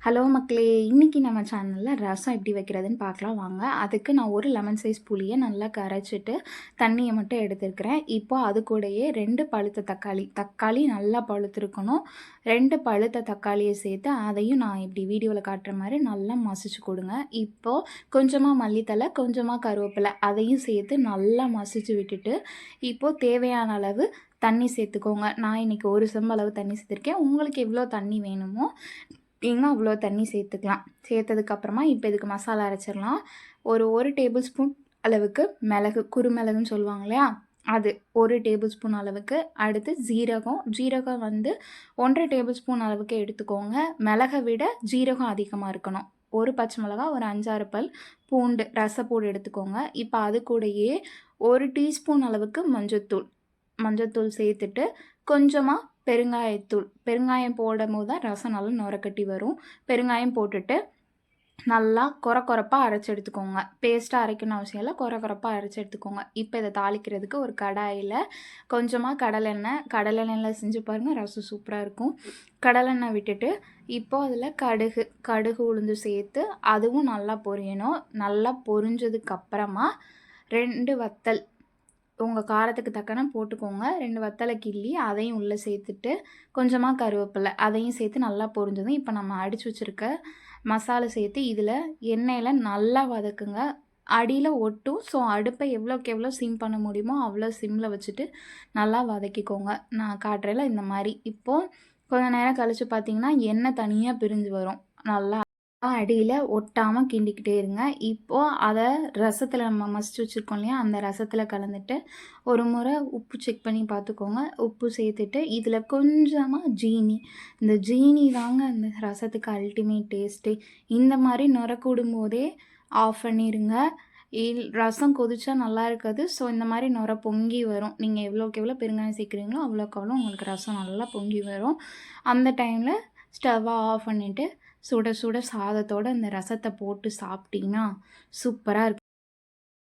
Hello மக்களே! இன்னைக்கு நம்ம சேனல்ல ரசம் எப்படி வைக்கிறதுன்னு பார்க்கலாம் வாங்க. அதுக்கு நான் ஒரு லெமன் சைஸ் புளிய நல்லா கரைச்சிட்டு, தண்ணிய மட்டும் எடுத்துருக்கிறேன். இப்போ அது கூடயே 2 பழுத்த தக்காளி, தக்காளி நல்லா பழுத்திருக்கணும். 2 பழுத்த தக்காளிய சேர்த்து, அதையும் நான் இப்படி வீடியோல காட்டுற மாரி நல்லா மசிச்சு கொடுங்க. இப்போ கொஞ்சமா மல்லித்தழை, கொஞ்சமா கருவேப்பிலை அதையும் சேர்த்து நல்லா மசிச்சு விட்டுட்டு, இப்போ தேவையான அளவு தண்ணி சேர்த்துக்கோங்க. நான் இன்னைக்கு 1 செம்பு அளவு தண்ணி சேர்த்துருக்கேன். உங்களுக்கு எவ்வளோ தண்ணி வேணுமோ இன்னும் அவ்வளோ தண்ணி சேர்த்துக்கலாம். சேர்த்ததுக்கப்புறமா இப்போ இதுக்கு மசாலா அரைச்சிடலாம். ஒரு டேபிள் ஸ்பூன் அளவுக்கு மிளகு, குறுமிளகுன்னு சொல்லுவாங்க இல்லையா, அது 1 டேபிள் ஸ்பூன் அளவுக்கு. அடுத்து ஜீரகம் வந்து 1 டேபிள் ஸ்பூன் அளவுக்கு எடுத்துக்கோங்க. மிளகை விட ஜீரகம் அதிகமாக இருக்கணும். ஒரு பச்சை மிளகா, ஒரு 5, 6 பல் பூண்டு, ரசப்பூடு எடுத்துக்கோங்க. இப்போ அது கூடயே 1 டீஸ்பூன் அளவுக்கு மஞ்சத்தூள் சேர்த்துட்டு கொஞ்சமாக பெருங்காயம் போடும்போது தான் ரசம் நல்லா நுரக்கட்டி வரும். பெருங்காயம் போட்டுட்டு நல்லா கொரப்பாக அரைச்சி எடுத்துக்கோங்க. பேஸ்ட்டாக அரைக்கணும் அவசியம் இல்லை, கொரப்பாக அரைச்சி எடுத்துக்கோங்க. இப்போ இதை தாளிக்கிறதுக்கு ஒரு கடாயில் கொஞ்சமாக கடலெண்ணெயில் செஞ்சு பாருங்கள், ரசம் சூப்பராக இருக்கும். கடலெண்ணெய் விட்டுட்டு இப்போது அதில் கடுகு உளுந்து சேர்த்து அதுவும் நல்லா பொரியணும். நல்லா பொரிஞ்சதுக்கப்புறமா 2 வத்தல் உங்கள் காரத்துக்கு தக்கன போட்டுக்கோங்க. 2 வத்தலை கிள்ளி அதையும் உள்ளே சேர்த்துட்டு கொஞ்சமாக கருவேப்பிலை அதையும் சேர்த்து நல்லா பொரிஞ்சதும் இப்போ நம்ம அடித்து வச்சுருக்க மசாலா சேர்த்து இதில் எண்ணெயில் நல்லா வதக்குங்க. அடியில் ஒட்டும். ஸோ அடுப்பை எவ்வளோக்கு எவ்வளோ சிம் பண்ண முடியுமோ அவ்வளோ சிம்மில் வச்சுட்டு நல்லா வதக்கிக்கோங்க. நான் காட்டுறேல இந்த மாதிரி. இப்போது கொஞ்சம் நேரம் கழித்து பார்த்தீங்கன்னா எண்ணெய் தனியாக பிரிஞ்சு வரும். நல்லா அடியில் ஒட்டாமல் கிண்டிக்கிட்டே இருங்க. இப்போது அதை ரசத்தில் நம்ம மசிச்சு வச்சுருக்கோம் இல்லையா, அந்த ரசத்தில் கலந்துட்டு ஒரு முறை உப்பு செக் பண்ணி பார்த்துக்கோங்க. உப்பு சேர்த்துட்டு இதில் கொஞ்சமாக இந்த ஜீனி தாங்க அந்த ரசத்துக்கு அல்டிமேட் டேஸ்ட்டு. இந்த மாதிரி நுரக்கூடும் போதே ஆஃப் பண்ணிடுங்க. ரசம் கொதிச்சா நல்லா இருக்காது. ஸோ இந்த மாதிரி நுர பொங்கி வரும். நீங்கள் எவ்வளோக்கு எவ்வளோ பெருங்காயம் சேர்க்குறீங்களோ அவ்வளோக்கு அவ்வளோ உங்களுக்கு ரசம் நல்லா பொங்கி வரும். அந்த டைமில் ஸ்டவ்வை ஆஃப் பண்ணிவிட்டு சுட சுட சாதத்தோடு இந்த ரசத்தை போட்டு சாப்பிட்டிங்கன்னா சூப்பராக இருக்கும்.